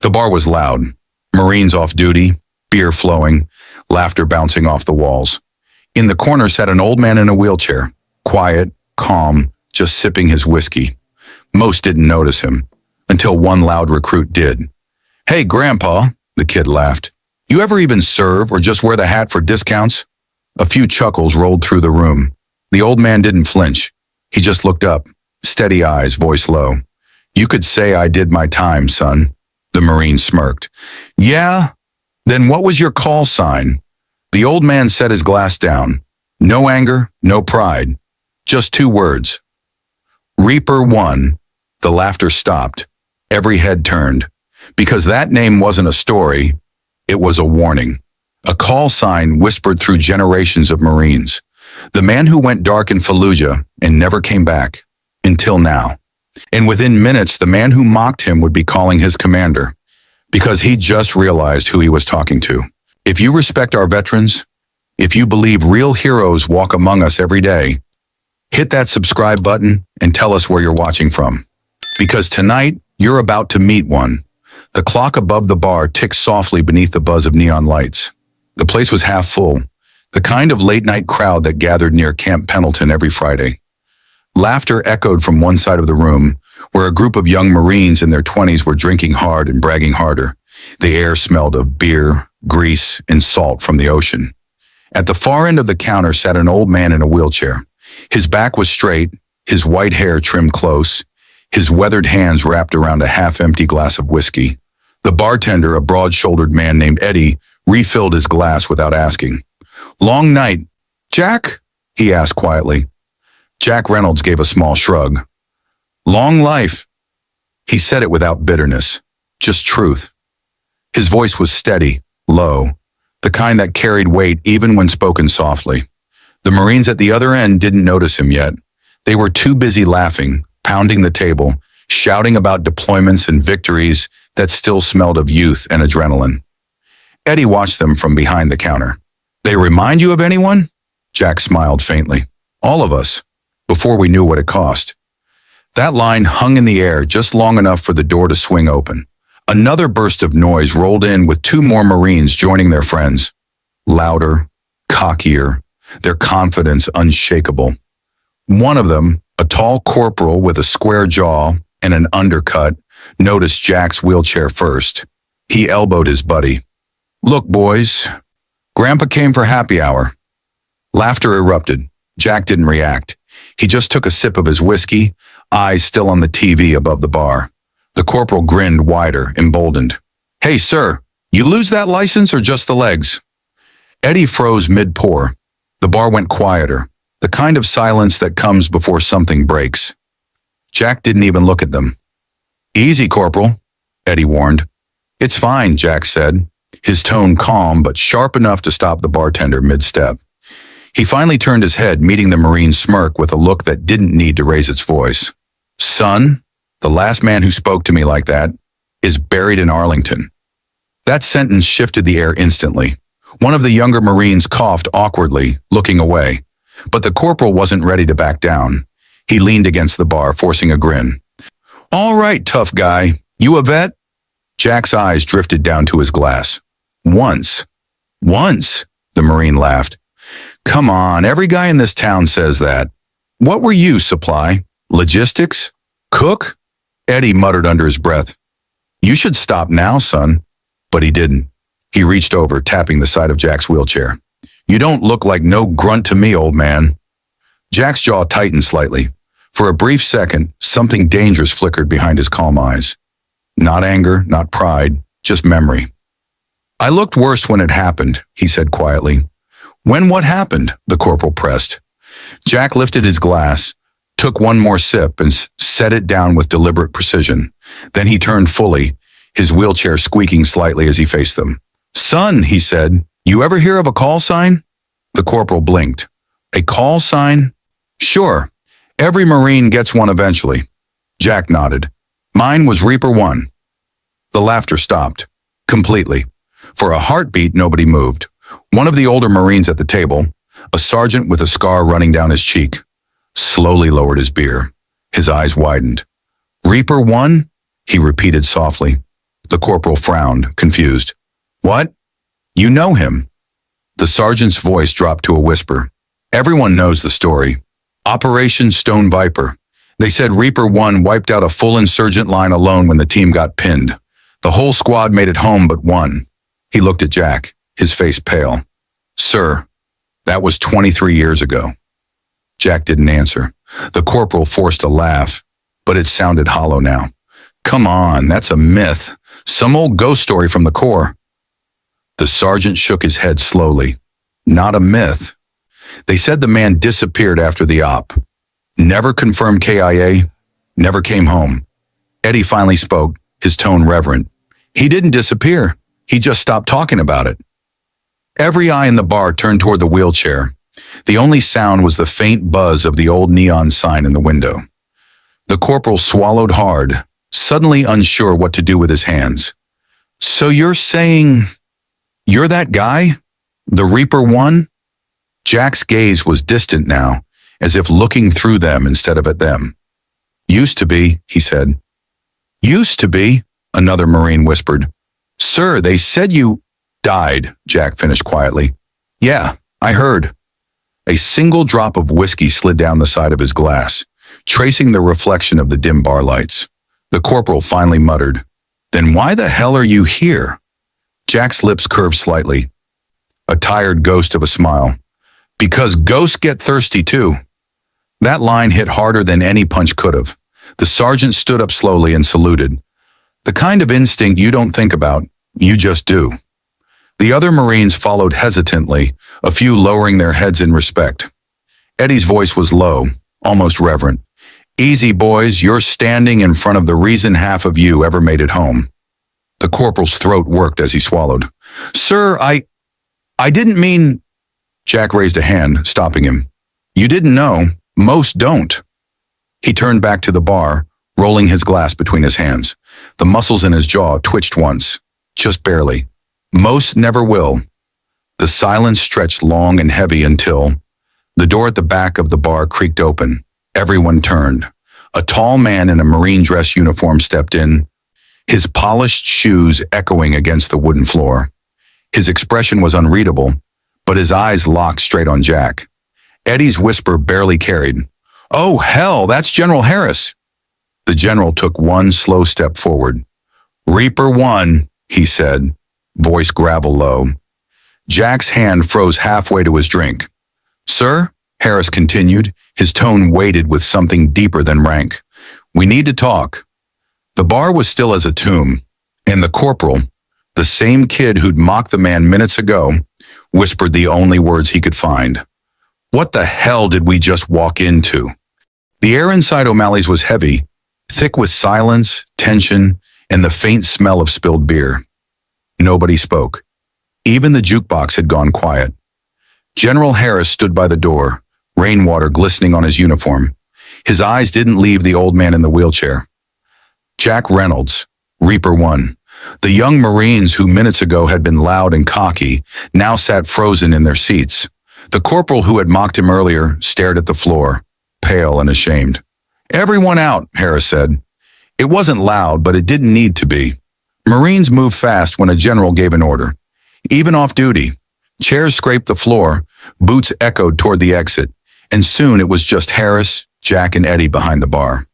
The bar was loud. Marines off duty, beer flowing, laughter bouncing off the walls. In the corner sat an old man in a wheelchair, quiet, calm, just sipping his whiskey. Most didn't notice him, until one loud recruit did. "Hey, Grandpa," the kid laughed. "You ever even serve or just wear the hat for discounts?" A few chuckles rolled through the room. The old man didn't flinch. He just looked up, steady eyes, voice low. "You could say I did my time, son." The Marine smirked. "Yeah? Then what was your call sign?" The old man set his glass down. No anger, no pride. Just two words. "Reaper 1. The laughter stopped. Every head turned. Because that name wasn't a story, it was a warning. A call sign whispered through generations of Marines. The man who went dark in Fallujah and never came back. Until now. And within minutes, the man who mocked him would be calling his commander. Because he just realized who he was talking to. If you respect our veterans, if you believe real heroes walk among us every day, hit that subscribe button and tell us where you're watching from. Because tonight, you're about to meet one. The clock above the bar ticked softly beneath the buzz of neon lights. The place was half full, the kind of late-night crowd that gathered near Camp Pendleton every Friday. Laughter echoed from one side of the room, where a group of young Marines in their 20s were drinking hard and bragging harder. The air smelled of beer, grease, and salt from the ocean. At the far end of the counter sat an old man in a wheelchair. His back was straight, his white hair trimmed close, his weathered hands wrapped around a half-empty glass of whiskey. The bartender, a broad-shouldered man named Eddie, refilled his glass without asking. "Long night, Jack?" he asked quietly. Jack Reynolds gave a small shrug. "Long life." He said it without bitterness, just truth. His voice was steady, low, the kind that carried weight even when spoken softly. The Marines at the other end didn't notice him yet. They were too busy laughing, pounding the table, shouting about deployments and victories that still smelled of youth and adrenaline. Eddie watched them from behind the counter. "They remind you of anyone?" Jack smiled faintly. "All of us, before we knew what it cost." That line hung in the air just long enough for the door to swing open. Another burst of noise rolled in with two more Marines joining their friends. Louder, cockier, their confidence unshakable. One of them, a tall corporal with a square jaw and an undercut, noticed Jack's wheelchair first. He elbowed his buddy. "Look, boys, Grandpa came for happy hour." Laughter erupted. Jack didn't react. He just took a sip of his whiskey, eyes still on the TV above the bar. The corporal grinned wider, emboldened. "Hey, sir, you lose that license or just the legs?" Eddie froze mid-pour. The bar went quieter, the kind of silence that comes before something breaks. Jack didn't even look at them. "Easy, Corporal," Eddie warned. "It's fine," Jack said, his tone calm but sharp enough to stop the bartender mid-step. He finally turned his head, meeting the Marine's smirk with a look that didn't need to raise its voice. "Son, the last man who spoke to me like that is buried in Arlington." That sentence shifted the air instantly. One of the younger Marines coughed awkwardly, looking away. But the corporal wasn't ready to back down. He leaned against the bar, forcing a grin. "All right, tough guy. You a vet?" Jack's eyes drifted down to his glass. "Once." "Once?" the Marine laughed. "Come on, every guy in this town says that. What were you, supply? Logistics? Cook?" Eddie muttered under his breath. "You should stop now, son." But he didn't. He reached over, tapping the side of Jack's wheelchair. "You don't look like no grunt to me, old man." Jack's jaw tightened slightly. For a brief second, something dangerous flickered behind his calm eyes. Not anger, not pride, just memory. "I looked worse when it happened," he said quietly. "When what happened?" the corporal pressed. Jack lifted his glass, took one more sip, and set it down with deliberate precision. Then he turned fully, his wheelchair squeaking slightly as he faced them. "Son," he said, "you ever hear of a call sign?" The corporal blinked. "A call sign? Sure. Every Marine gets one eventually." Jack nodded. "Mine was Reaper 1. The laughter stopped. Completely. For a heartbeat, nobody moved. One of the older Marines at the table, a sergeant with a scar running down his cheek, slowly lowered his beer. His eyes widened. "Reaper 1? He repeated softly. The corporal frowned, confused. What? You know him? The sergeant's voice dropped to a whisper. Everyone knows the story. Operation Stone Viper. They said Reaper 1 wiped out a full insurgent line alone when the team got pinned. The whole squad made it home but one. He looked at Jack, his face pale. Sir, that was 23 years ago. Jack didn't answer. The corporal forced a laugh, but it sounded hollow now. Come on, that's a myth. Some old ghost story from the Corps. The sergeant shook his head slowly. Not a myth. They said the man disappeared after the op. Never confirmed KIA, never came home. Eddie finally spoke, his tone reverent. He didn't disappear. He just stopped talking about it. Every eye in the bar turned toward the wheelchair. The only sound was the faint buzz of the old neon sign in the window. The corporal swallowed hard, suddenly unsure what to do with his hands. So you're saying you're that guy? The Reaper 1? Jack's gaze was distant now, as if looking through them instead of at them. Used to be, he said. Used to be, another Marine whispered. Sir, they said you died, Jack finished quietly. Yeah, I heard. A single drop of whiskey slid down the side of his glass, tracing the reflection of the dim bar lights. The corporal finally muttered, Then why the hell are you here? Jack's lips curved slightly. A tired ghost of a smile. Because ghosts get thirsty too. That line hit harder than any punch could have. The sergeant stood up slowly and saluted. The kind of instinct you don't think about, you just do. The other Marines followed hesitantly, a few lowering their heads in respect. Eddie's voice was low, almost reverent. Easy, boys, you're standing in front of the reason half of you ever made it home. The corporal's throat worked as he swallowed. Sir, I didn't mean... Jack raised a hand, stopping him. You didn't know. Most don't. He turned back to the bar, rolling his glass between his hands. The muscles in his jaw twitched once, just barely. Most never will. The silence stretched long and heavy until the door at the back of the bar creaked open. Everyone turned. A tall man in a Marine dress uniform stepped in, his polished shoes echoing against the wooden floor. His expression was unreadable, but his eyes locked straight on Jack. Eddie's whisper barely carried. Oh, hell, that's General Harris. The general took one slow step forward. Reaper 1, he said, voice gravel low. Jack's hand froze halfway to his drink. Sir, Harris continued, his tone weighted with something deeper than rank. We need to talk. The bar was still as a tomb, and the corporal, the same kid who'd mocked the man minutes ago, whispered the only words he could find. What the hell did we just walk into? The air inside O'Malley's was heavy, thick with silence, tension, and the faint smell of spilled beer. Nobody spoke. Even the jukebox had gone quiet. General Harris stood by the door, rainwater glistening on his uniform. His eyes didn't leave the old man in the wheelchair. Jack Reynolds, Reaper 1. The young Marines who minutes ago had been loud and cocky now sat frozen in their seats. The corporal who had mocked him earlier stared at the floor, pale and ashamed. Everyone out, Harris said. It wasn't loud, but it didn't need to be. Marines moved fast when a general gave an order. Even off duty, chairs scraped the floor, boots echoed toward the exit, and soon it was just Harris, Jack, and Eddie behind the bar.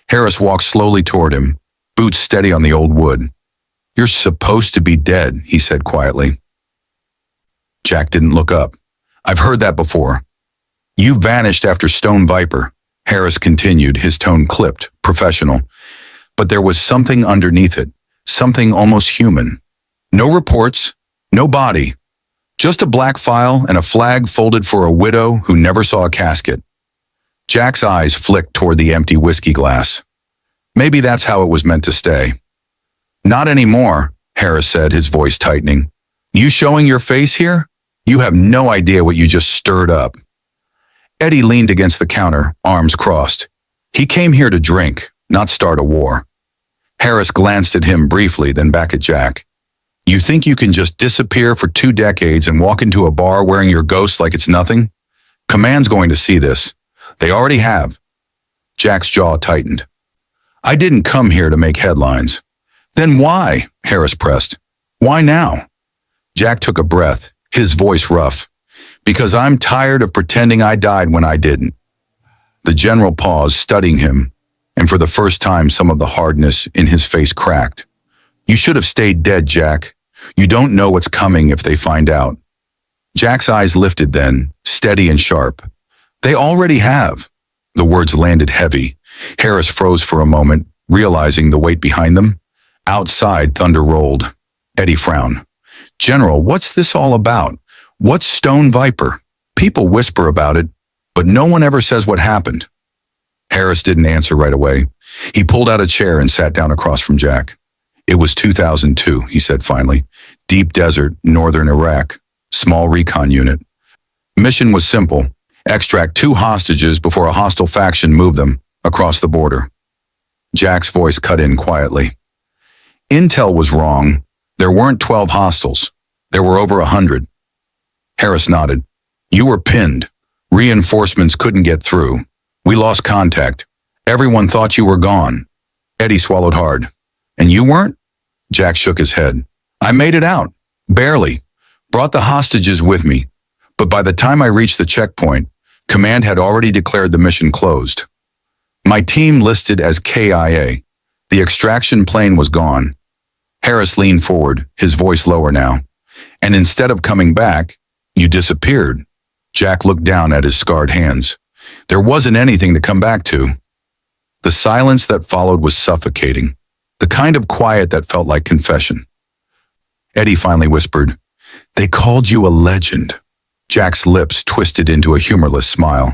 Harris walked slowly toward him, boots steady on the old wood. You're supposed to be dead, he said quietly. Jack didn't look up. I've heard that before. You vanished after Stone Viper, Harris continued, his tone clipped, professional. But there was something underneath it, something almost human. No reports, no body. Just a black file and a flag folded for a widow who never saw a casket. Jack's eyes flicked toward the empty whiskey glass. Maybe that's how it was meant to stay. Not anymore, Harris said, his voice tightening. You showing your face here? You have no idea what you just stirred up. Eddie leaned against the counter, arms crossed. He came here to drink, not start a war. Harris glanced at him briefly, then back at Jack. You think you can just disappear for 2 decades and walk into a bar wearing your ghost like it's nothing? Command's going to see this. They already have. Jack's jaw tightened. I didn't come here to make headlines. Then why? Harris pressed. Why now? Jack took a breath, his voice rough. Because I'm tired of pretending I died when I didn't. The general paused, studying him, and for the first time some of the hardness in his face cracked. You should have stayed dead, Jack. You don't know what's coming if they find out. Jack's eyes lifted then, steady and sharp. They already have. The words landed heavy. Harris froze for a moment, realizing the weight behind them. Outside, thunder rolled. Eddie frowned. General, what's this all about? What's Stone Viper? People whisper about it, but no one ever says what happened. Harris didn't answer right away. He pulled out a chair and sat down across from Jack. It was 2002, he said finally. Deep desert, northern Iraq. Small recon unit. Mission was simple. Extract 2 hostages before a hostile faction moved them across the border. Jack's voice cut in quietly. Intel was wrong. There weren't 12 hostiles. There were over 100. Harris nodded. You were pinned. Reinforcements couldn't get through. We lost contact. Everyone thought you were gone. Eddie swallowed hard. And you weren't? Jack shook his head. I made it out. Barely. Brought the hostages with me. But by the time I reached the checkpoint, command had already declared the mission closed. My team listed as KIA. The extraction plane was gone. Harris leaned forward, his voice lower now. And instead of coming back, you disappeared. Jack looked down at his scarred hands. There wasn't anything to come back to. The silence that followed was suffocating, the kind of quiet that felt like confession. Eddie finally whispered, They called you a legend. Jack's lips twisted into a humorless smile.